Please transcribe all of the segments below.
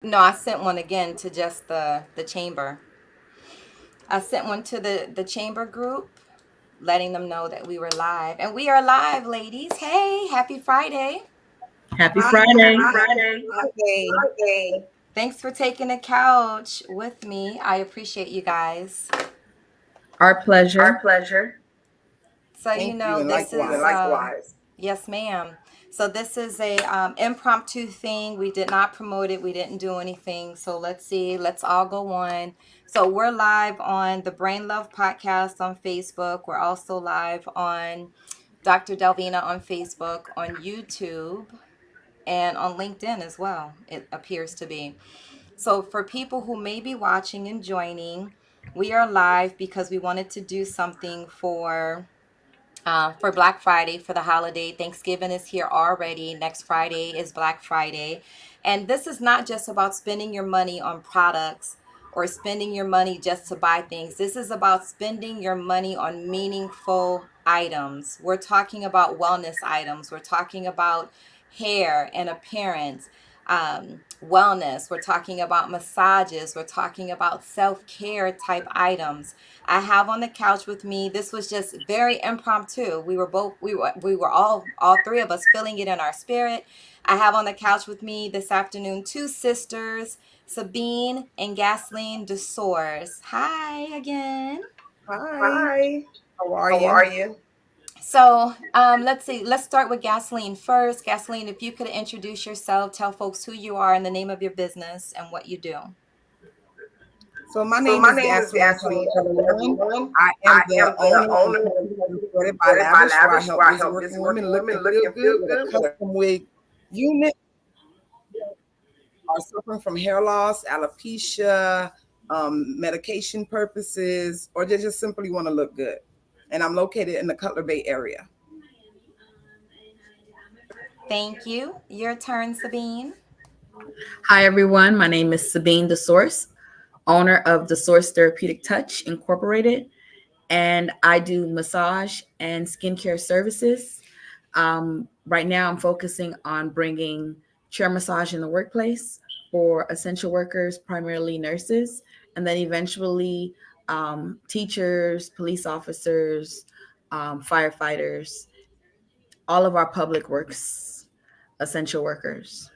No, I sent one again to just the chamber. I sent one to the chamber group, letting them know that we were live, and we are live, ladies. Hey, happy Friday! Happy Hi, Friday. happy Friday. Friday. Friday. Thanks for taking the couch with me. I appreciate you guys. Our pleasure. Our pleasure. So Thank you, and this is likewise. likewise. Yes, ma'am. So this is a impromptu thing. We did not promote it. We didn't do anything. So let's see. Let's all go on. So we're live on the Brain Love podcast on Facebook. We're also live on Dr. Delvina on Facebook, on YouTube, and on LinkedIn as well. It appears to be. So for people who may be watching and joining, we are live because we wanted to do something for Black Friday, for the holiday. Thanksgiving is here already. Next Friday is Black Friday. And this is not just about spending your money on products or spending your money just to buy things. This is about spending your money on meaningful items. We're talking about wellness items. We're talking about hair and appearance, wellness. We're talking about massages. We're talking about self care type items. I have on the couch with me. This was just very impromptu. We were all three of us feeling it in our spirit. I have on the couch with me this afternoon two sisters, Sabine and Gasline DeSource. Hi again. Hi, Hi. how are How are you? you? So let's see. Let's start with Gasline first. Gasline, if you could introduce yourself, tell folks who you are and the name of your business and what you do. So, my So name my is name is Gasline. Hello, Gasline. Hello, everyone. everyone. I am I the am the owner of owner of Supported by Supported by Lavish, where I Lavish, help where I busy help working busy women working look women and look feel and good feel with a good with a custom wig unit. Are suffering from hair loss, alopecia, medication purposes, or they just simply want to look good. And I'm located in the Cutler Bay area. Thank you. Your turn, Sabine. Hi, everyone. My name is Sabine the Source, owner of the Source Therapeutic Touch Incorporated, and I do massage and skincare services. Right now, I'm focusing on bringing chair massage in the workplace for essential workers, primarily nurses, and then eventually teachers, police officers, firefighters, all of our public works essential workers.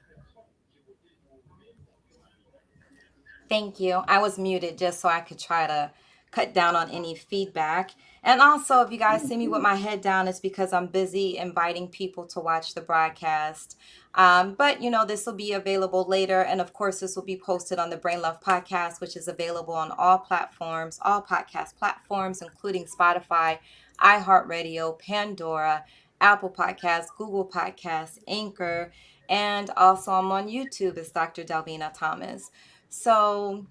Thank you. I was muted just so I could try to cut down on any feedback. And also, if you guys see me with my head down, it's because I'm busy inviting people to watch the broadcast. But this will be available later. And of course, this will be posted on the Brain Love podcast, which is available on all platforms, all podcast platforms, including Spotify, iHeartRadio, Pandora, Apple Podcasts, Google Podcasts, Anchor, and also I'm on YouTube as Dr. Dalvina Thomas. So,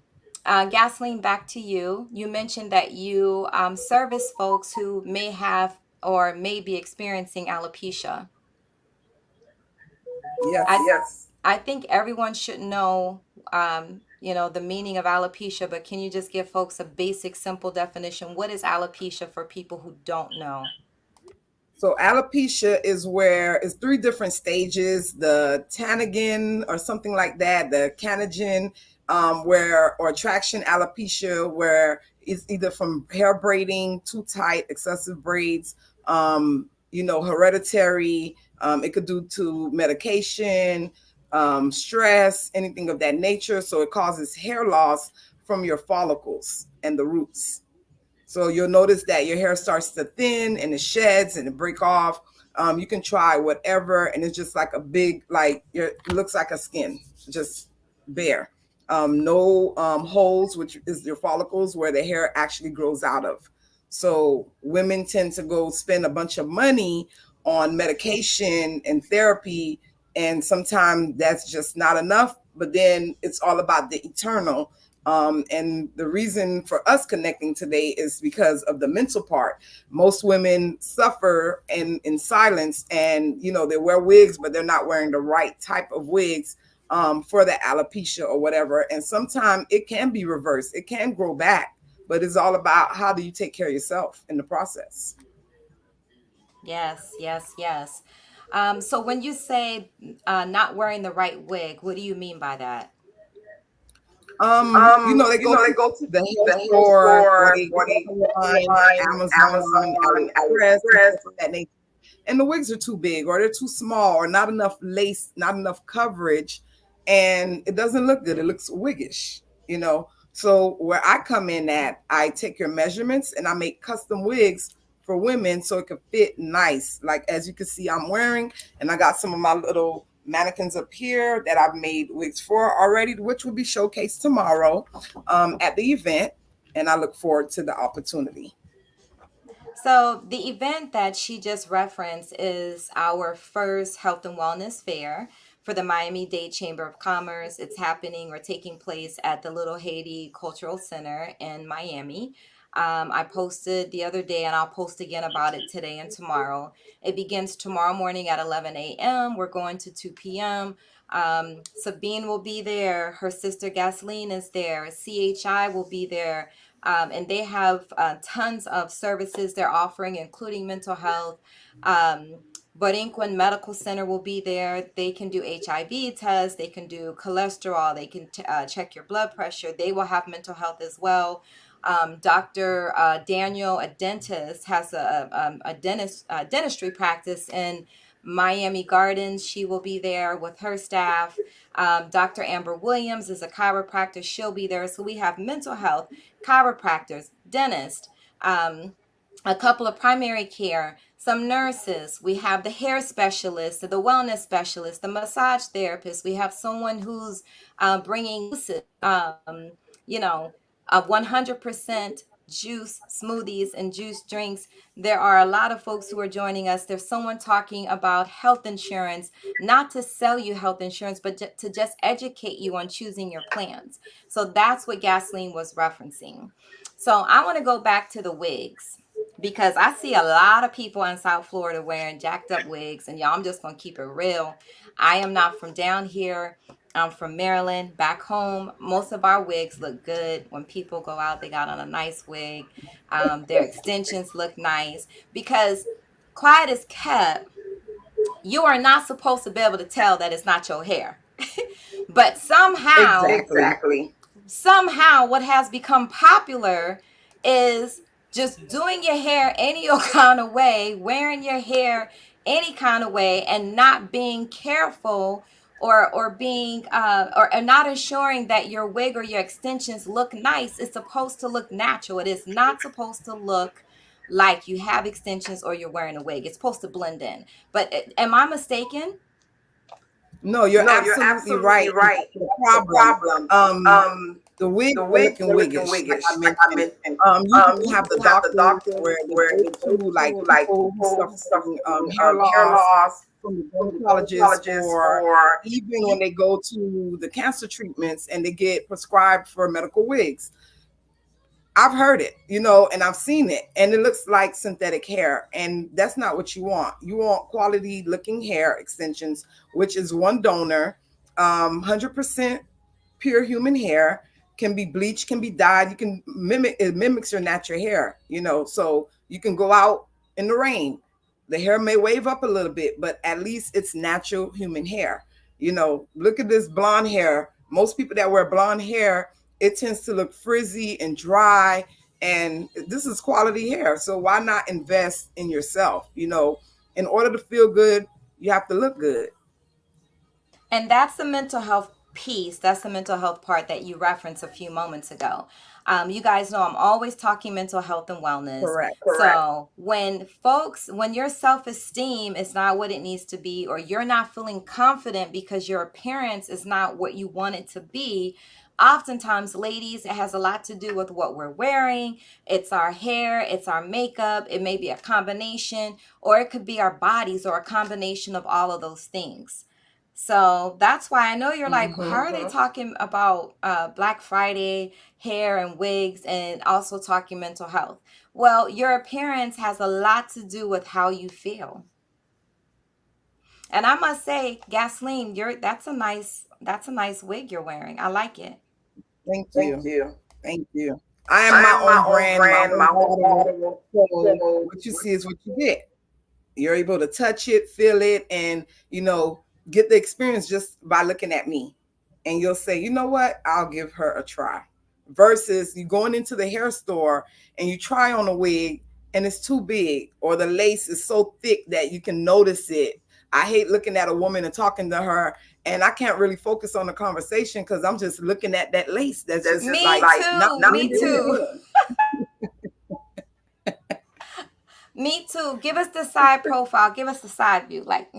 Gasoline, back to you. You mentioned that you service folks who may have or may be experiencing alopecia. Yes. Yes. I think everyone should know, the meaning of alopecia, but can you just give folks a basic, simple definition? What is alopecia for people who don't know? So alopecia is where it's three different stages: the tanagen or something like that, the canagen, where or traction alopecia, where it's either from hair braiding, too tight, excessive braids, hereditary. It could do to medication, stress, anything of that nature. So it causes hair loss from your follicles and the roots. So you'll notice that your hair starts to thin and it sheds and it break off. You can try whatever, and it's just like a big, it looks like a skin, just bare. No holes, which is your follicles where the hair actually grows out of. So women tend to go spend a bunch of money on medication and therapy, and sometimes that's just not enough. But then it's all about the eternal, and the reason for us connecting today is because of the mental part. Most women suffer in silence, and they wear wigs, but they're not wearing the right type of wigs for the alopecia or whatever. And sometimes it can be reversed, it can grow back, but it's all about how do you take care of yourself in the process. Yes, yes, yes. So when you say not wearing the right wig, what do you mean by that? They go to They go to the hair the hair store or store they or go they online, online, Amazon, Amazon, AliExpress, and AliExpress. stuff of that nature. And the wigs are too big or they're too small or not enough lace, not enough coverage, and it doesn't look good. It looks wiggish. So where I come in at, I take your measurements and I make custom wigs for women so it can fit nice. Like as you can see, I'm wearing, and I got some of my little mannequins up here that I've made wigs for already, which will be showcased tomorrow at the event. And I look forward to the opportunity. So, the event that she just referenced is our first health and wellness fair for the Miami-Dade Chamber of Commerce. It's happening or taking place at the Little Haiti Cultural Center in Miami. I posted the other day, and I'll post again about it today and tomorrow. It begins tomorrow morning at 11 a.m. We're going to 2 p.m. Sabine will be there. Her sister Gasline is there. CHI will be there. And they have tons of services they're offering, including mental health. Borinquen Medical Center will be there. They can do HIV tests. They can do cholesterol. They can check your blood pressure. They will have mental health as well. Dr. Daniel, a dentist, has a dentistry practice in Miami Gardens. She will be there with her staff. Dr. Amber Williams is a chiropractor. She'll be there. So we have mental health, chiropractors, dentists, um, a couple of primary care, some nurses. We have the hair specialist, the wellness specialist, the massage therapist. We have someone who's bringing you know, 100% juice smoothies and juice drinks. There are a lot of folks who are joining us. There's someone talking about health insurance, not to sell you health insurance, but to just educate you on choosing your plans. So that's what Gasoline was referencing. So I want to go back to the wigs because I see a lot of people in South Florida wearing jacked up wigs, and y'all, I'm just going to keep it real. I am not from down here. I'm from Maryland. Back home, most of our wigs look good. When people go out, they got on a nice wig. Their extensions look nice because quiet is kept. You are not supposed to be able to tell that it's not your hair. But Exactly. somehow what has become popular is just doing your hair any old kind of way, wearing your hair any kind of way, and not being careful or being or not ensuring that your wig or your extensions look nice. It's supposed to look natural. It is not supposed to look like you have extensions or you're wearing a wig. It's supposed to blend in. But am I mistaken? No, you're No, you're absolutely absolutely right. And right. that's the The problem. problem, Um, the wigs the are wigs looking are looking wiggish, like I wiggish, like I mentioned. mentioned. You even You have the even have the doctors doctors where they where go they go to, like to, like people who people who suffer suffering from hair hair loss loss from the from the dermatologist, dermatologist, or or even when they go to the cancer treatments and they get prescribed for medical wigs. I've heard it, and I've seen it, and it looks like synthetic hair, and that's not what you want. You want quality looking hair extensions, which is one donor, 100% pure human hair, can be bleached, can be dyed. You can it mimics your natural hair, so you can go out in the rain. The hair may wave up a little bit, but at least it's natural human hair. Look at this blonde hair. Most people that wear blonde hair, it tends to look frizzy and dry. And this is quality hair. So why not invest in yourself? In order to feel good, you have to look good. And that's the mental health piece. That's the mental health part that you referenced a few moments ago. You guys know I'm always talking mental health and wellness. Correct. correct. So when your self esteem is not what it needs to be, or you're not feeling confident because your appearance is not what you want it to be, oftentimes, ladies, it has a lot to do with what we're wearing. It's our hair, it's our makeup, it may be a combination, or it could be our bodies, or a combination of all of those things. So that's why I know you're like, how Hmm. are they talking about Black Friday, hair and wigs, and also talking mental health? Well, your appearance has a lot to do with how you feel. And I must say, Gasoline, that's a nice wig you're wearing. I like it. Thank Thank you. you. Thank you. I am I my am my own own brand, my brand, own my own bottle. bottle. So So, what you see is what you get. You're able to touch it, feel it, and get the experience just by looking at me. and you'll say, you know what, I'll give her a try. Versus you going into the hair store and you try on a wig and it's too big, or the lace is so thick that you can notice it. I hate looking at a woman and talking to her, and I can't really focus on the conversation because I'm just looking at that lace that's just Me like not too. Me too. moving. Me too. Give us the side profile. Give us the side view. Like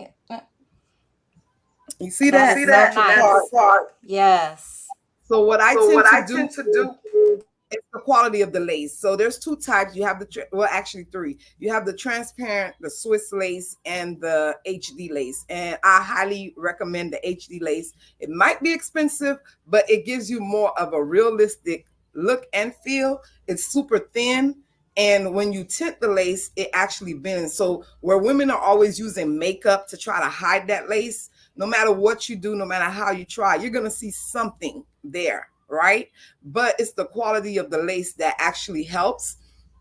You see that that is so natural nice. part. Yes. So what I tend to do it's the quality of the lace. So there's two types. You have well, actually three. You have the transparent, the Swiss lace, and the HD lace. And I highly recommend the HD lace. It might be expensive, but it gives you more of a realistic look and feel. It's super thin. And when you tint the lace, it actually bends. So where women are always using makeup to try to hide that lace, no matter what you do, no matter how you try, you're going to see something there, right? But it's the quality of the lace that actually helps,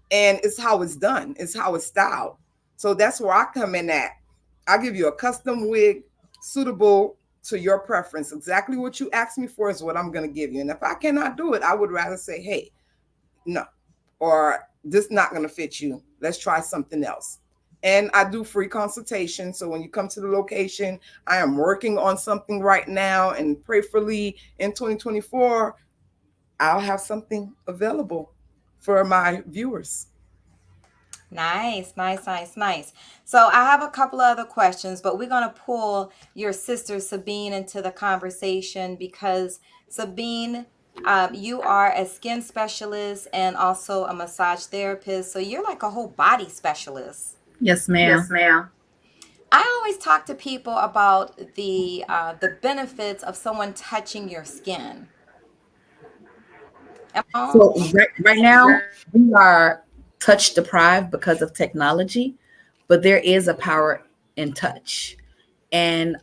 and it's how it's done, it's how it's styled. So that's where I come in at. I give you a custom wig suitable to your preference. Exactly what you asked me for is what I'm going to give you. And if I cannot do it, I would rather say, hey, no, or this not going to fit you, let's try something else. And I do free consultation. So when you come to the location, I am working on something right now, and prayerfully in 2024 I'll have something available for my viewers. Nice, nice, nice, nice. So I have a couple of other questions, but we're going to pull your sister Sabine into the conversation because Sabine, you are a skin specialist and also a massage therapist. So you're like a whole body specialist. Yes, Yes, ma'am. ma'am. I always talk to people about the benefits of someone touching your skin. Am I wrong? So right now we are touch deprived because of technology, but there is a power in touch. And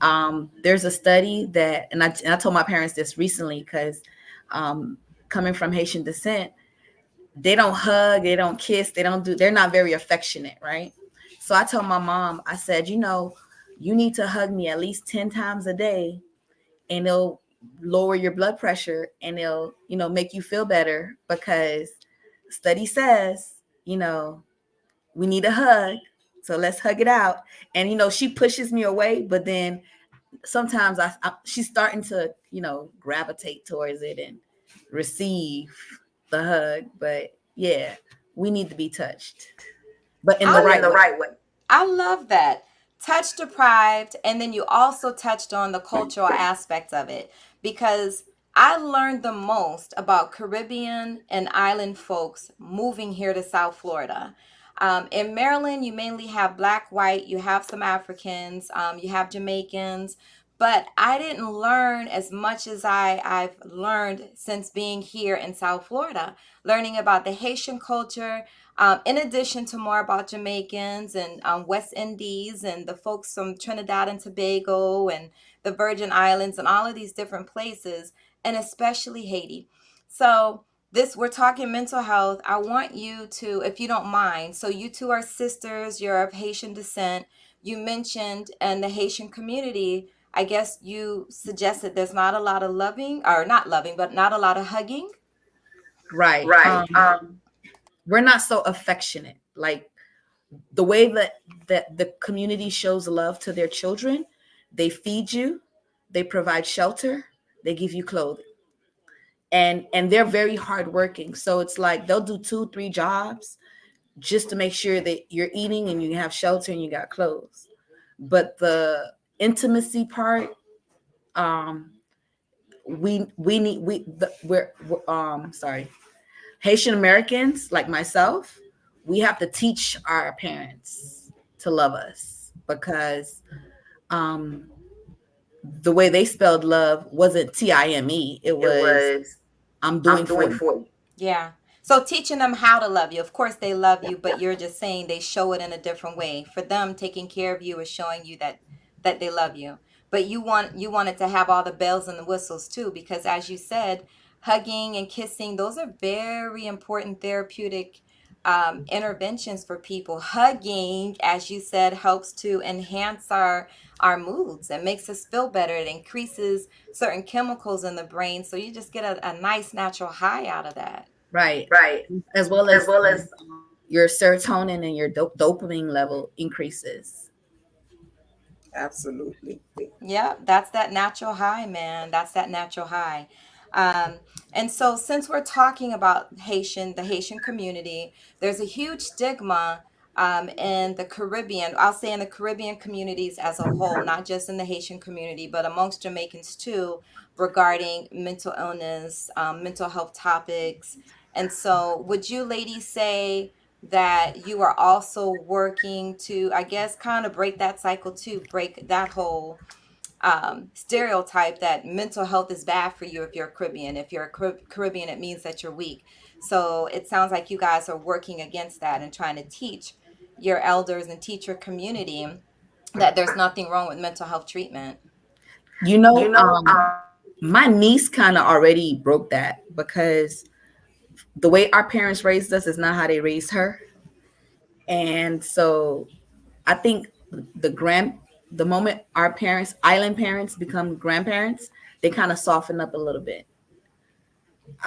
there's a study that, and I told my parents this recently because coming from Haitian descent, they don't hug, they don't kiss, they're not very affectionate, right? So I told my mom, I said, you need to hug me at least 10 times a day, and it'll lower your blood pressure, and it'll, make you feel better, because study says, we need a hug. So let's hug it out. And she pushes me away, but then sometimes she's starting to, gravitate towards it and receive the hug. But yeah, we need to be touched, but in the I right way. I love that. Touch deprived, and then you also touched on the cultural aspect of it because I learned the most about Caribbean and island folks moving here to South Florida. In Maryland, you mainly have black, white, you have some Africans, you have Jamaicans, but I didn't learn as much as I've learned since being here in South Florida, learning about the Haitian culture, in addition to more about Jamaicans and West Indies and the folks from Trinidad and Tobago and the Virgin Islands and all of these different places, and especially Haiti. So this we're talking mental health. I want you to, if you don't mind, so you two are sisters, you're of Haitian descent. You mentioned in the Haitian community, I guess you suggested there's not a lot of loving, or not loving, but not a lot of hugging. Right. We're not so affectionate. Like, the way that the community shows love to their children, they feed you, they provide shelter, they give you clothing, and they're very hardworking. So it's like they'll do 2-3 jobs just to make sure that you're eating and you have shelter and you got clothes. But the intimacy part, um, we need we're sorry, Haitian Americans like myself, we have to teach our parents to love us, because um, the way they spelled love wasn't Time. It was, I'm doing for you. Yeah. So teaching them how to love you. Of course they love you, but you're just saying they show it in a different way. For them, taking care of you is showing you that they love you. But you wanted to have all the bells and the whistles too, because as you said, hugging and kissing, those are very important therapeutic interventions for people. Hugging, as you said, helps to enhance our moods and makes us feel better. It increases certain chemicals in the brain, so you just get a nice natural high out of that. Right. Right. As well As as well as your serotonin and your dopamine level increases. Absolutely. yeah, that's that natural high, man. That's that natural high. Um, and so, since we're talking about the Haitian community, there's a huge stigma in the Caribbean. I'll say in the Caribbean communities as a whole, not just in the Haitian community, but amongst Jamaicans too, regarding mental illness, mental health topics. And so, would you ladies say that you are also working to, I guess, kind of break that cycle too, break that whole stereotype that mental health is bad for you if you're a Caribbean. If you're a Caribbean, it means that you're weak. So it sounds like you guys are working against that and trying to teach your elders and teach your community that there's nothing wrong with mental health treatment. You You know, know, my niece kind of already broke that because the way our parents raised us is not how they raised her. And so I think the grand the moment our parents, island parents, become grandparents, they kind of soften up a little bit.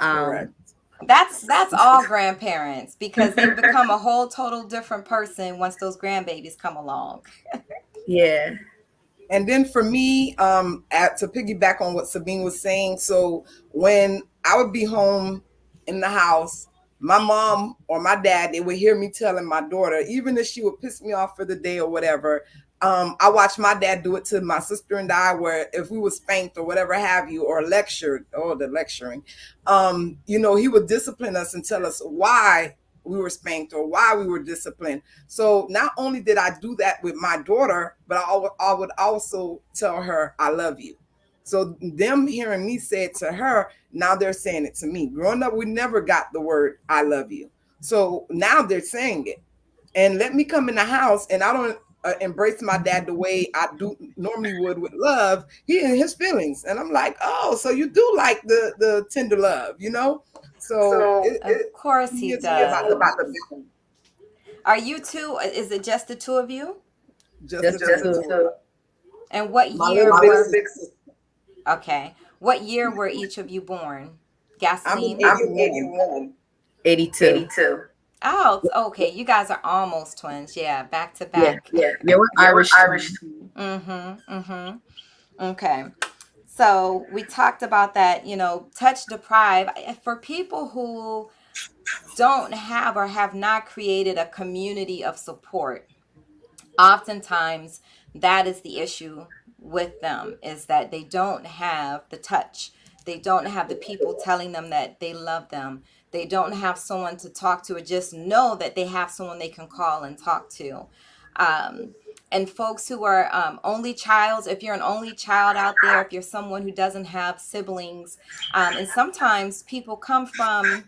Correct. Um, that's all grandparents because they become a whole total different person once those grandbabies come along. yeah, And then for me, to piggyback on what Sabine was saying, so when I would be home in the house, my mom or my dad, they would hear me telling my daughter, even if she would piss me off for the day or whatever. I watched my dad do it to my sister and I, where if we were spanked or whatever have you, or lectured, or the lecturing, he would discipline us and tell us why we were spanked or why we were disciplined. So not only did I do that with my daughter, but I would also tell her, I love you. So them hearing me say it to her, now they're saying it to me. Growing up, we never got the word I love you. So now they're saying it. And let me come in the house and I don't embrace my dad the way I do normally would with love. He in his feelings. And I'm like, oh, so you do like the tender love. So So, it, of it course to he me, it's all about the does. balance. Are you two? Is it just the two of you? Just the just two the of two. us. And what My year little big were? sister. Okay. What year were each of you born? I'm in Gasoline? Eight- I'm 81. 81. 82. 82. Oh, okay. You guys are almost twins. Yeah, back to Yeah, back. Yeah. yeah, we're Yeah, we're Irish Irish twins. too. Mm-hmm. Mm-hmm. Okay. So we talked about that, touch deprived. For people who don't have or have not created a community of support, oftentimes that is the issue with them, is that they don't have the touch, they don't have the people telling them that they love them, they don't have someone to talk to, or just know that they have someone they can call and talk to. And folks who are only childs, if you're an only child out there, if you're someone who doesn't have siblings, and sometimes people come from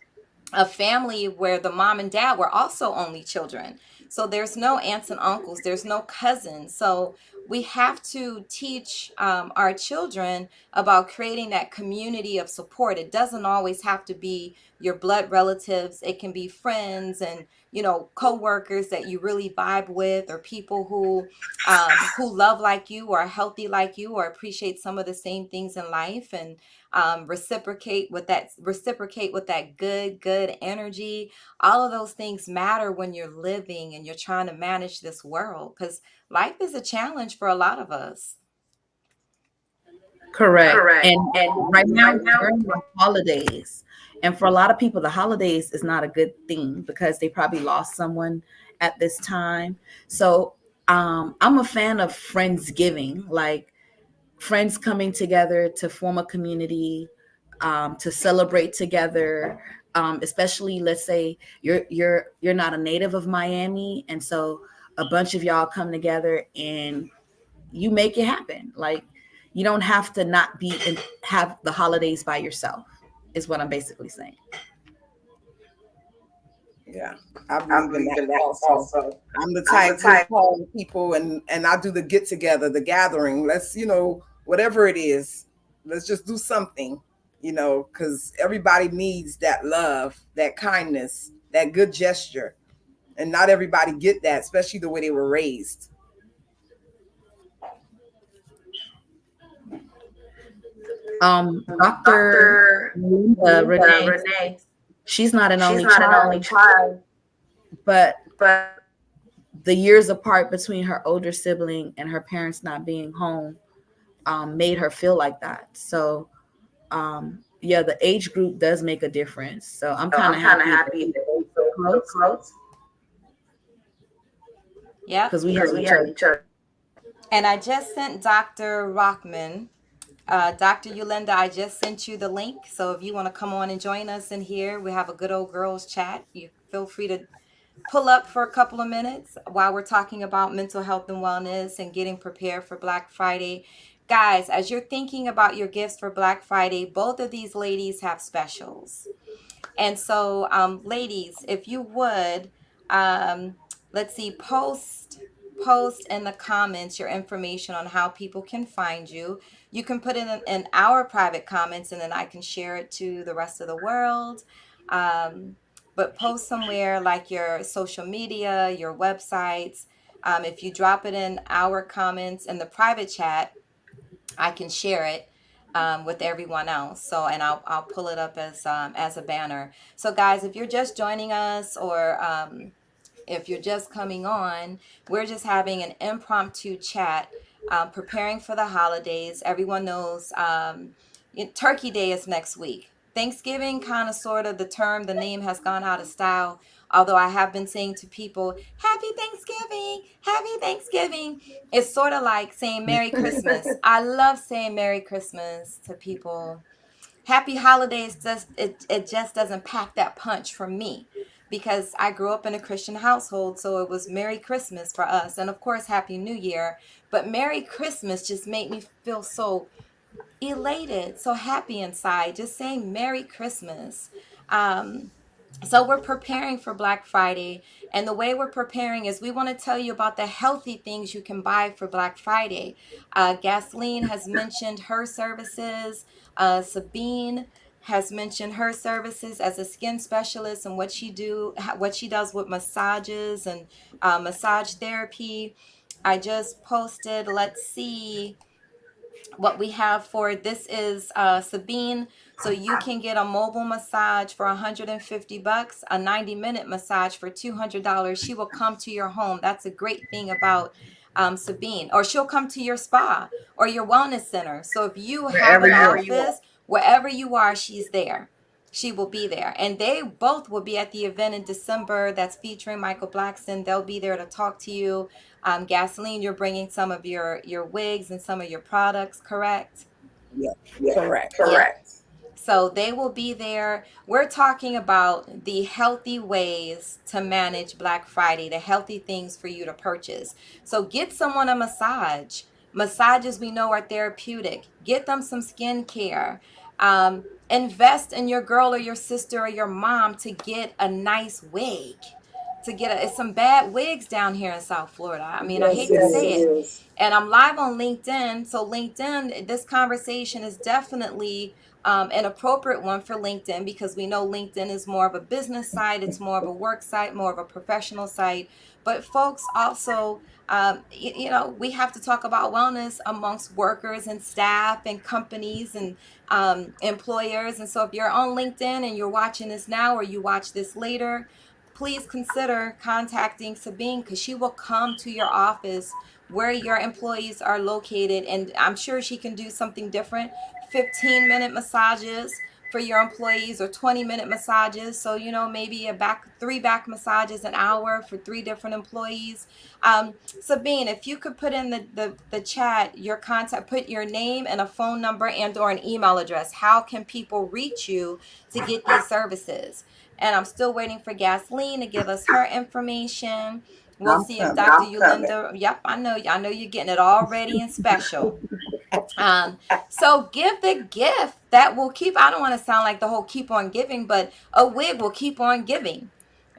a family where the mom and dad were also only children. So there's no aunts and uncles, there's no cousins. So we have to teach our children about creating that community of support. It doesn't always have to be your blood relatives, it can be friends and co-workers that you really vibe with, or people who love like you, or are healthy like you, or appreciate some of the same things in life, and reciprocate with that good energy. All of those things matter when you're living and you're trying to manage this world, because life is a challenge for a lot of us. Correct. Correct. And And right now right we're now, during the holidays. And for a lot of people, the holidays is not a good thing because they probably lost someone at this time. So I'm a fan of Friendsgiving, like friends coming together to form a community, to celebrate together. Especially, let's say you're not a native of Miami, and so a bunch of y'all come together and you make it happen. Like you don't have to not be and have the holidays by yourself. Is what I'm basically saying. Yeah, I I believe in believe that in that also. also. I'm the I'm the type who type. call people and I do the get together, the gathering. Let's, whatever it is, let's just do something, because everybody needs that love, that kindness, that good gesture. And not everybody get that, especially the way they were raised. Dr. Dr. Linda Renee, Renee, she's not an she's only not an only child, child, but but the years apart between her older sibling and her parents not being home made her feel like that. So, yeah, the age group does make a difference. So I'm so kind I'm of kind of happy that happy we that stayed we so stayed so close close Yep. because we because have we each have other. each other. And I just sent Dr. Rockman, Dr. Yolanda, I just sent you the link. So if you want to come on and join us in here, we have a good old girls chat. You feel free to pull up for a couple of minutes while we're talking about mental health and wellness and getting prepared for Black Friday. Guys, as you're thinking about your gifts for Black Friday, both of these ladies have specials. And so, ladies, if you would, um, let's see, post in the comments your information on how people can find you. You can put it in our private comments, and then I can share it to the rest of the world. Um, but post somewhere like your social media, your websites. If you drop it in our comments in the private chat, I can share it with everyone else. So, and I'll pull it up as a banner. So, guys, if you're just joining us, or if you're just coming on, we're just having an impromptu chat, preparing for the holidays. Everyone knows Turkey Day is next week. Thanksgiving, kind of, sort of, the term, the name has gone out of style. Although I have been saying to people, Happy Thanksgiving, Happy Thanksgiving. It's sort of like saying Merry Christmas. I love saying Merry Christmas to people. Happy holidays, it just doesn't pack that punch for me, because I grew up in a Christian household, so it was Merry Christmas for us, and of course Happy New Year. But Merry Christmas just made me feel so elated, so happy inside, just saying Merry Christmas. Um, so we're preparing for Black Friday, and the way we're preparing is we want to tell you about the healthy things you can buy for Black Friday. Gasline has mentioned her services. Sabine has mentioned her services as a skin specialist and what she does with massages and massage therapy. I just posted. Let's see what we have for this is Sabine. So you can get a mobile massage for $150, a 90-minute massage for $200. She will come to your home. That's a great thing about Sabine. Or she'll come to your spa or your wellness center. So if you have Wherever an you are. office, wherever you are, she's there. She will be there. And they both will be at the event in December that's featuring Michael Blackson. They'll be there to talk to you. Gasoline, you're bringing some of your wigs and some of your products, correct? Yeah, Yeah, correct. correct. So they will be there. We're talking about the healthy ways to manage Black Friday, the healthy things for you to purchase. So get someone a massage. Massages we know are therapeutic. Get them some skincare. Invest in your girl or your sister or your mom to get a nice wig. To get some bad wigs down here in South Florida. I mean, I Yes, hate it to say is. it. And I'm live on LinkedIn. So LinkedIn, this conversation is definitely an appropriate one for LinkedIn, because we know LinkedIn is more of a business site. It's more of a work site, more of a professional site. But folks also, we have to talk about wellness amongst workers and staff and companies and employers. And so if you're on LinkedIn and you're watching this now or you watch this later, please consider contacting Sabine, because she will come to your office where your employees are located. And I'm sure she can do something different. 15-minute massages for your employees, or 20-minute massages. So, maybe three back massages an hour for three different employees. Sabine, if you could put in the chat your contact, put your name and a phone number and or an email address. How can people reach you to get these services? And I'm still waiting for Gasline to give us her information. We'll I'm see if coming. Dr. Yolanda. Yep, I know you're getting it all ready and special. Um, so give the gift that will keep, I don't want to sound like the whole keep on giving, but a wig will keep on giving.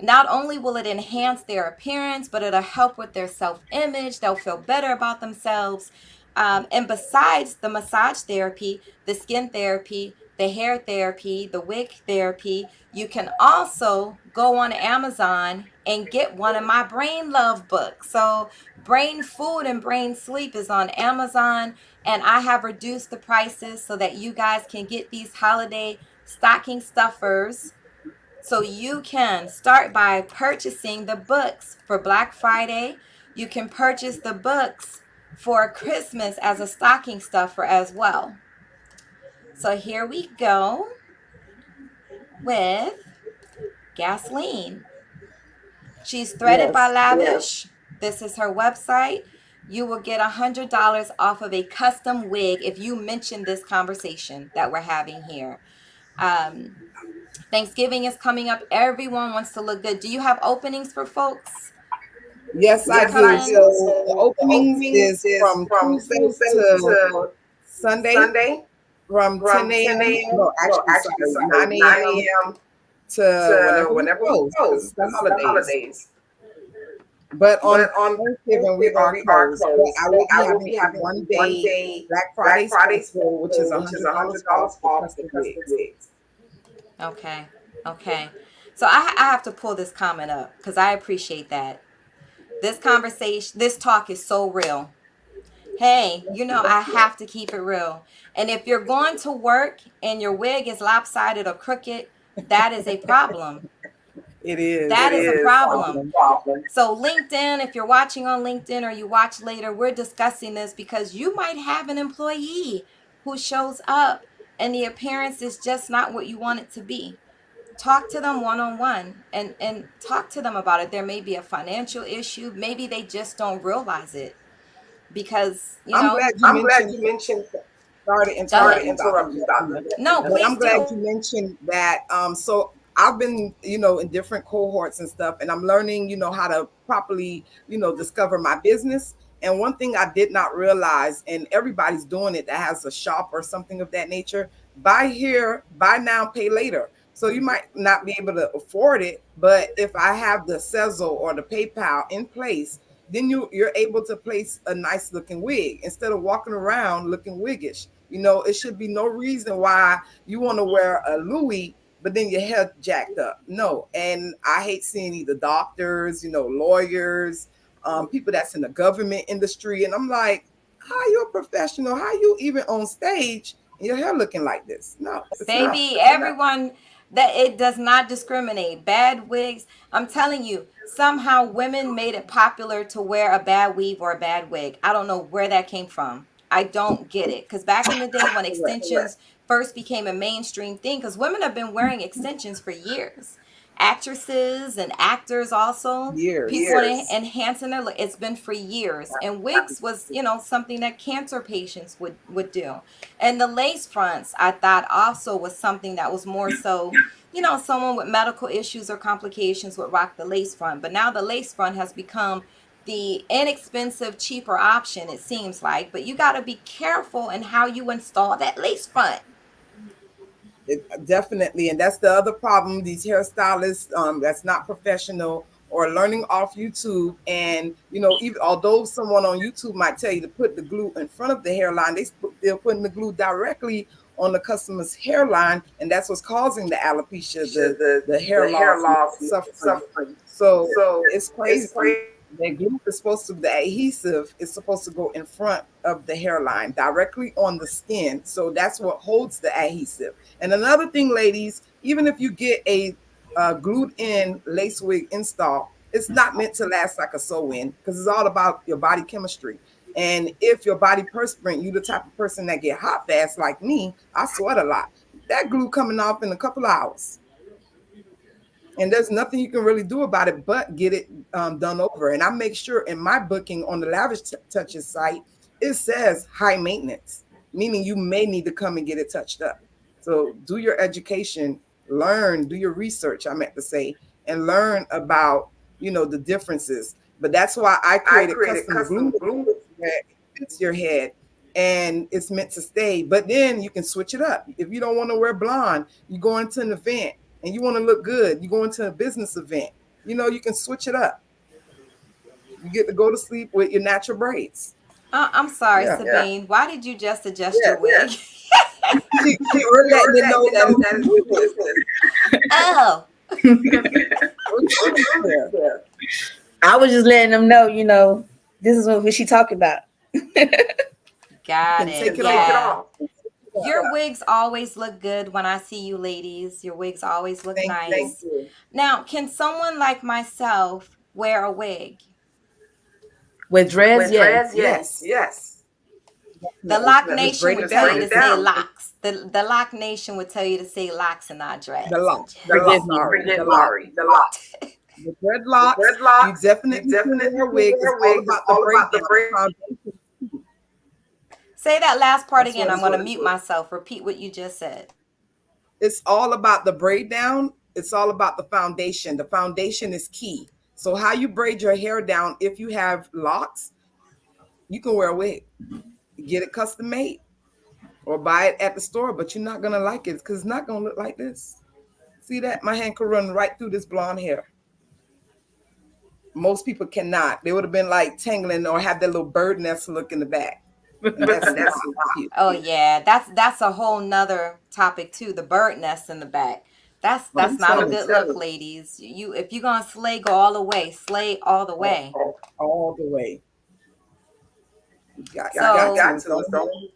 Not only will it enhance their appearance, but it'll help with their self-image. They'll feel better about themselves. And besides the massage therapy, the skin therapy, the hair therapy, the wig therapy. You can also go on Amazon and get one of my brain love books. So, Brain Food and Brain Sleep is on Amazon, and I have reduced the prices so that you guys can get these holiday stocking stuffers. So, you can start by purchasing the books for Black Friday. You can purchase the books for Christmas as a stocking stuffer as well. So here we go with Gasline. She's threaded by Yes. Lavish. This is her website. You will get $100 off of a custom wig if you mention this conversation that we're having here. Um, Thanksgiving is coming up. Everyone wants to look good. Do you have openings for folks Yes, to I come do. in? So the openings is from Tuesday to Sunday from 10 a.m. No, actually, sorry, 9 a.m. to whenever we close because it's the holidays. But on Thanksgiving, we are closed. But I will be having a one-day Black Friday special, which is $100 off the custom wigs. Okay. Okay. So I have to pull this comment up because I appreciate that. This conversation, this talk is so real. Hey, I have to keep it real. And if you're going to work and your wig is lopsided or crooked, that is a problem. It is. That is a A problem. problem. So, LinkedIn, if you're watching on LinkedIn or you watch later, we're discussing this because you might have an employee who shows up and the appearance is just not what you want it to be. Talk to them one on one and talk to them about it. There may be a financial issue, maybe they just don't realize it because, I'm glad you mentioned. Sorry to go interrupt ahead. you, Dr. Latina, No, but please I'm glad do. you mentioned that. So I've been, in different cohorts and stuff, and I'm learning, how to properly, discover my business. And one thing I did not realize, and everybody's doing it that has a shop or something of that nature, buy here, buy now, pay later. So you might not be able to afford it, but if I have the Sezzle or the PayPal in place, then you're able to place a nice looking wig instead of walking around looking wiggish. It should be no reason why you want to wear a Louis, but then your hair jacked up. No, and I hate seeing either doctors, lawyers, people that's in the government industry, and I'm like, how you a professional? How you even on stage and your hair looking like this? No, it's not. Baby, everyone, that it does not discriminate. Bad wigs, I'm telling you, somehow women made it popular to wear a bad weave or a bad wig. I don't know where that came from. I don't get it. Because back in the day when Correct. extensions first became a mainstream thing, because women have been wearing extensions for years. Actresses and actors also, people Years. want to enhancing their look. It's been for years. And wigs was, something that cancer patients would do. And the lace fronts, I thought also was something that was more so, someone with medical issues or complications would rock the lace front. But now the lace front has become the inexpensive, cheaper option, it seems like. But you got to be careful in how you install that lace front. Definitely, and that's the other problem. These hairstylists, that's not professional or learning off YouTube, and even although someone on YouTube might tell you to put the glue in front of the hairline, they're putting the glue directly on the customer's hairline, and that's what's causing the alopecia, the hair loss, and suffering. So it's crazy. The glue is supposed to, the adhesive is supposed to go in front of the hairline, directly on the skin. So that's what holds the adhesive. And another thing, ladies, even if you get a glued in lace wig install, it's not meant to last like a sew-in because it's all about your body chemistry. And if your body perspirant, you the type of person that get hot fast like me, I sweat a lot. That glue coming off in a couple of hours. And there's nothing you can really do about it but get it done over. And I make sure in my booking on the Lavish Touches site, it says high maintenance, meaning you may need to come and get it touched up. So do your education, learn, do your research, I meant to say, and learn about, the differences. But that's why I created custom glue that fits your head and it's meant to stay. But then you can switch it up. If you don't want to wear blonde, you go into an event and you want to look good, you go into a business event, you can switch it up. You get to go to sleep with your natural braids. I'm sorry, Yeah. Sabine. Why did you just adjust your wig? She were letting you know that it's business. Oh, What you doing there? I was just letting them know, this is what she talking about. You got can it. take it off. Yeah. Your wigs always look good when I see you ladies. Your wigs always look Thank you. nice. Now, can someone like myself wear a wig? With dreads, yes. Yes, The definitely. Lock Just Nation braid would it tell you down. to say locks. The Lock Nation would tell you to say locks and not The dreads. lock. Forgive me. Sorry, the lock. The dreadlocks. You definitely can wear a wig. It's all about the breakdown. Say that last part That's again. what I'm it's going to all. mute myself. Repeat what you just said. It's all about the braid down. It's all about the foundation. The foundation is key. So how you braid your hair down, if you have locks, you can wear a wig. Get it custom made or buy it at the store, but you're not gonna like it because it's not gonna look like this. See that? My hand could run right through this blonde hair. Most people cannot. They would have been like tangling or have that little bird nest look in the back. And that's not cute. Oh yeah, that's a whole nother topic too. The bird nest in the back. That's I'm not a telling good you, look, ladies. You if you're gonna slay, go all the way. Slay all the way. all the way. You got So to. Don't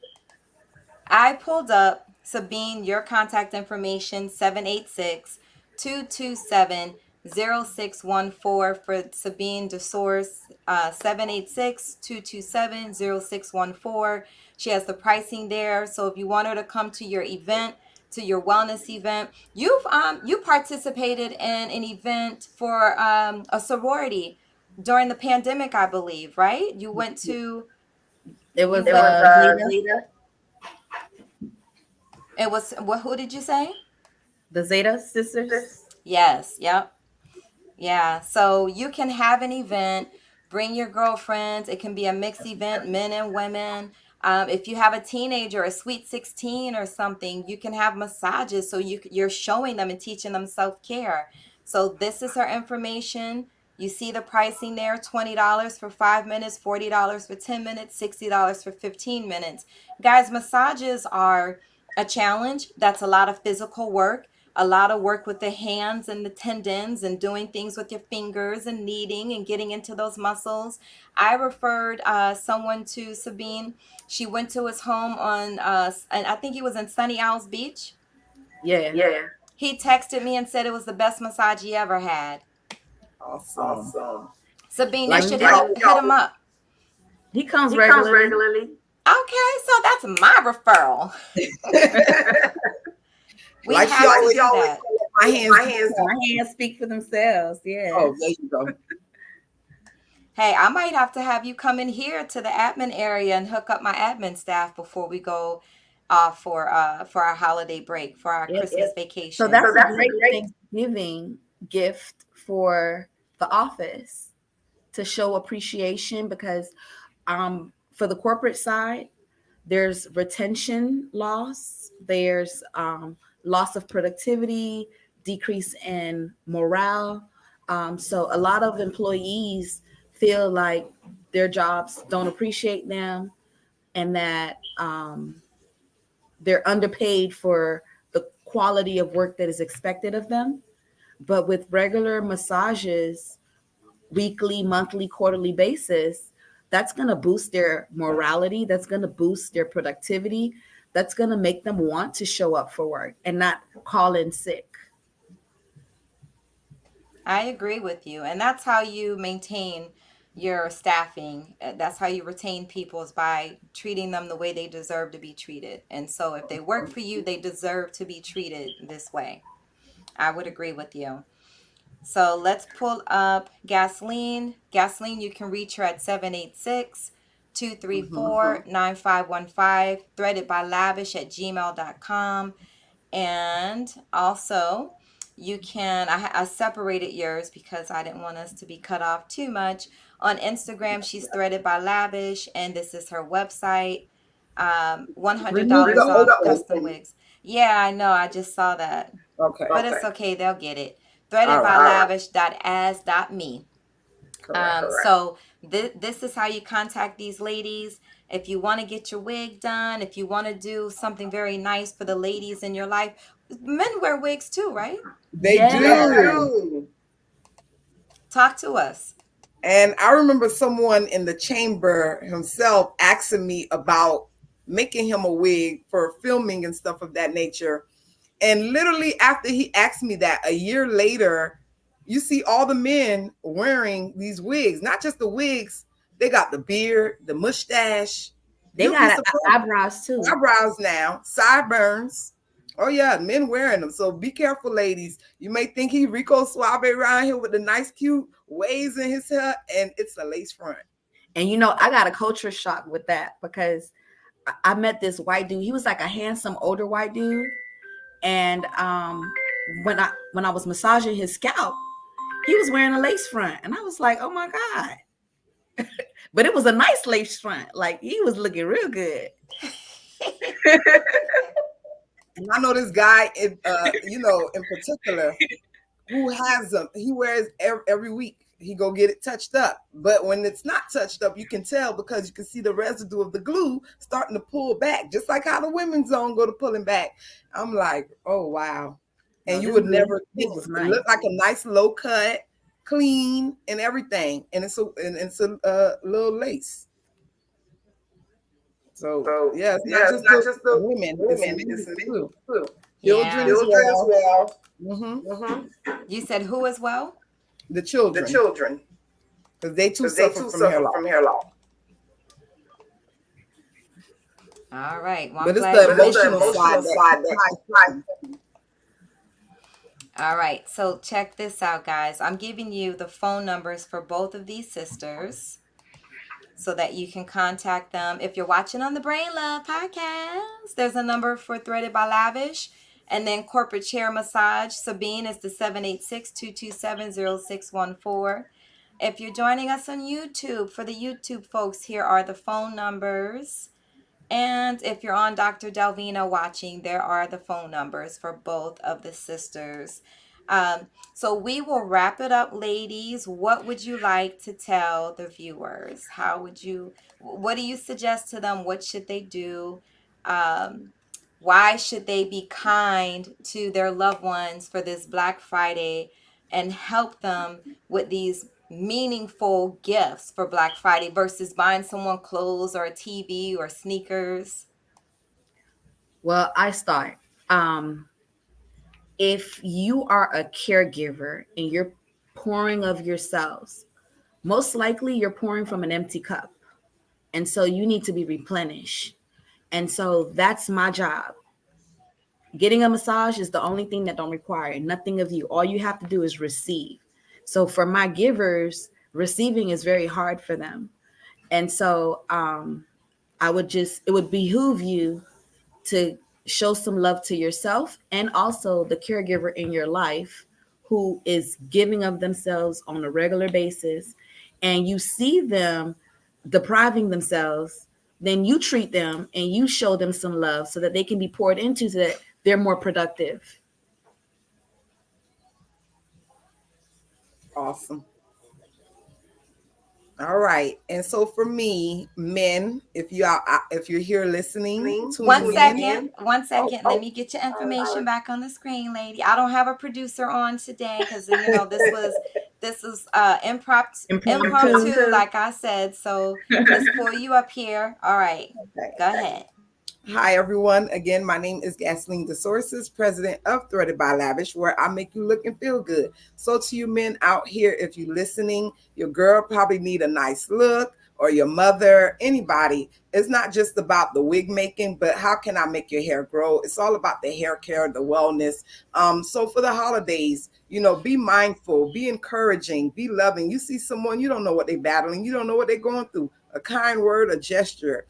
I pulled up Sabine, your contact information 786-227-0614 for Sabine DeSource 786-227-0614. She has the pricing there. So if you want her to come to your event, to your wellness event, you participated in an event for a sorority during the pandemic, I believe, right? You went to It you was went Zeta, it was what who did you say? the Zeta sisters. Yes, yep. Yeah, so you can have an event, bring your girlfriends. It can be a mixed event, men and women. If you have a teenager, a sweet 16 or something, you can have massages. So you're showing them and teaching them self-care. So this is her information. You see the pricing there, $20 for 5 minutes, $40 for 10 minutes, $60 for 15 minutes. Guys, massages are a challenge. That's a lot of physical work, a lot of work with the hands and the tendons and doing things with your fingers and kneading and getting into those muscles. I referred someone to Sabine. She went to his home and I think he was in Sunny Isles Beach. Yeah. He texted me and said it was the best massage he ever had. awesome. Sabine, you Like should y'all, hit him up. he comes regularly. Okay, so that's my referral. We Like she have to always do that. my hands. My hands speak for themselves. Yeah. Oh, there you go. Hey, I might have to have you come in here to the admin area and hook up my admin staff before we go for our holiday break, for our Yep. Christmas So vacation. that's a great Thanksgiving gift for the office to show appreciation because for the corporate side, there's retention loss, there's loss of productivity, decrease in morale. So a lot of employees feel like their jobs don't appreciate them and that they're underpaid for the quality of work that is expected of them. But with regular massages, weekly, monthly, quarterly basis, that's going to boost their morality. That's going to boost their productivity. That's going to make them want to show up for work and not call in sick. I agree with you. And that's how you maintain your staffing. That's how you retain people is by treating them the way they deserve to be treated. And so if they work for you, they deserve to be treated this way. I would agree with you. So let's pull up Gasline. Gasline, you can reach her at 786-234-9515, threaded by lavish at gmail.com. And also, you can, I separated yours because I didn't want us to be cut off too much. On Instagram, she's threaded by lavish, and this is her website. Remove $100 the off open. custom wigs. Yeah, I know. I just saw that. Okay. But it's okay. They'll get it. All Threaded by right. lavish.as.me. Correct. So This is how you contact these ladies. If you want to get your wig done, if you want to do something very nice for the ladies in your life, men wear wigs too, right? They Yeah. do. Talk to us. And I remember someone in the chamber himself asking me about making him a wig for filming and stuff of that nature. And literally after he asked me that, a year later, you see all the men wearing these wigs, not just the wigs, they got the beard, the mustache. They You'll be got surprised. eyebrows too. Eyebrows now, sideburns. Oh yeah, men wearing them. So be careful, ladies. You may think he Rico Suave around here with the nice, cute waves in his hair, and it's a lace front. And you know, I got a culture shock with that because I met this white dude. He was like a handsome older white dude. And when I was massaging his scalp, he was wearing a lace front. And I was like, oh my God. But it was a nice lace front. Like he was looking real good. And I know this guy, in particular, who has them. He wears every week. He go get it touched up. But when it's not touched up, you can tell because you can see the residue of the glue starting to pull back, just like how the women's zone go to pulling back. I'm like, oh wow. And No, you would never this think was it nice. looked like a nice low cut, clean, and everything. And it's a little lace. So yeah, it's not just the women, it's men too. Yeah. Children as well. Mm-hmm. You said who as well? The children, because they too suffer from hair loss. All right. Well, But it's I'm the glad emotional side that. All right. So check this out, guys. I'm giving you the phone numbers for both of these sisters so that you can contact them. If you're watching on the Brain Love podcast, there's a number for Threaded by Lavish. And then corporate chair massage, Sabine is the 786-227-0614. If you're joining us on YouTube, for the YouTube folks, here are the phone numbers. And if you're on Dr. Delvina watching, there are the phone numbers for both of the sisters. So we will wrap it up, ladies. What would you like to tell the viewers? What do you suggest to them? What should they do? Why should they be kind to their loved ones for this Black Friday and help them with these meaningful gifts for Black Friday versus buying someone clothes or a TV or sneakers? Well, I start. If you are a caregiver and you're pouring of yourselves, most likely you're pouring from an empty cup. And so you need to be replenished. And so that's my job. Getting a massage is the only thing that don't require nothing of you. All you have to do is receive. So for my givers, receiving is very hard for them. And so it would behoove you to show some love to yourself and also the caregiver in your life who is giving of themselves on a regular basis, and you see them depriving themselves, then you treat them and you show them some love so that they can be poured into, so that they're more productive. Awesome. All right. And so for me, men, if you're here listening, One tuning second. One Oh, second. oh, Let me get your information back on the screen, lady. I don't have a producer on today because this is impromptu, like I said. So let's pull you up here. All right. okay. Go ahead. Hi, everyone. Again, my name is Gasline the Sources, president of Threaded by Lavish, where I make you look and feel good. So to you men out here, if you're listening, your girl probably need a nice look, or your mother, anybody. It's not just about the wig making, but how can I make your hair grow? It's all about the hair care, the wellness. So for the holidays, be mindful, be encouraging, be loving. You see someone, you don't know what they're battling. You don't know what they're going through. A kind word, a gesture.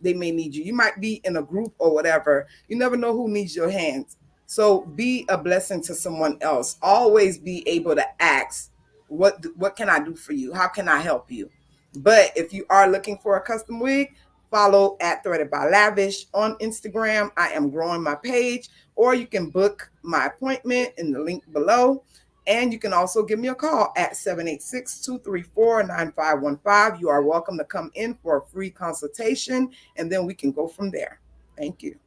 They may need you. You might be in a group or whatever. You never know who needs your hands. So be a blessing to someone else. Always be able to ask, what can I do for you? How can I help you? But if you are looking for a custom wig, follow at Threaded by Lavish on Instagram. I am growing my page, or you can book my appointment in the link below. And you can also give me a call at 786-234-9515. You are welcome to come in for a free consultation, and then we can go from there. Thank you.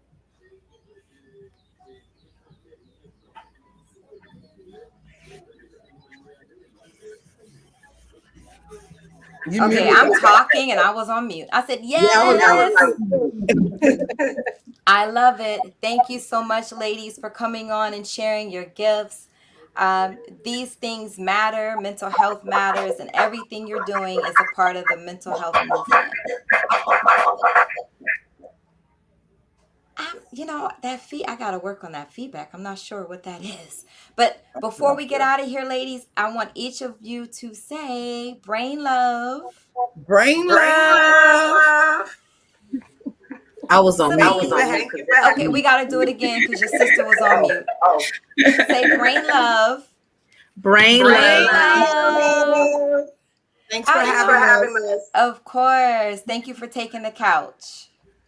You Okay, muted. I'm talking and I was on mute. I said, Yeah, I was yes. like, I love it. Thank you so much, ladies, for coming on and sharing your gifts. These things matter. Mental health matters, and everything you're doing is a part of the mental health movement. That I got to work on that feedback. I'm not sure what that is. But before we get out of here, ladies, I want each of you to say brain love. brain love. I was on mute. Sabine. Okay, we got to do it again because your sister was on mute. Say brain love. Brain Brain love. love. Thanks for having us. Of course. Thank you for taking the couch.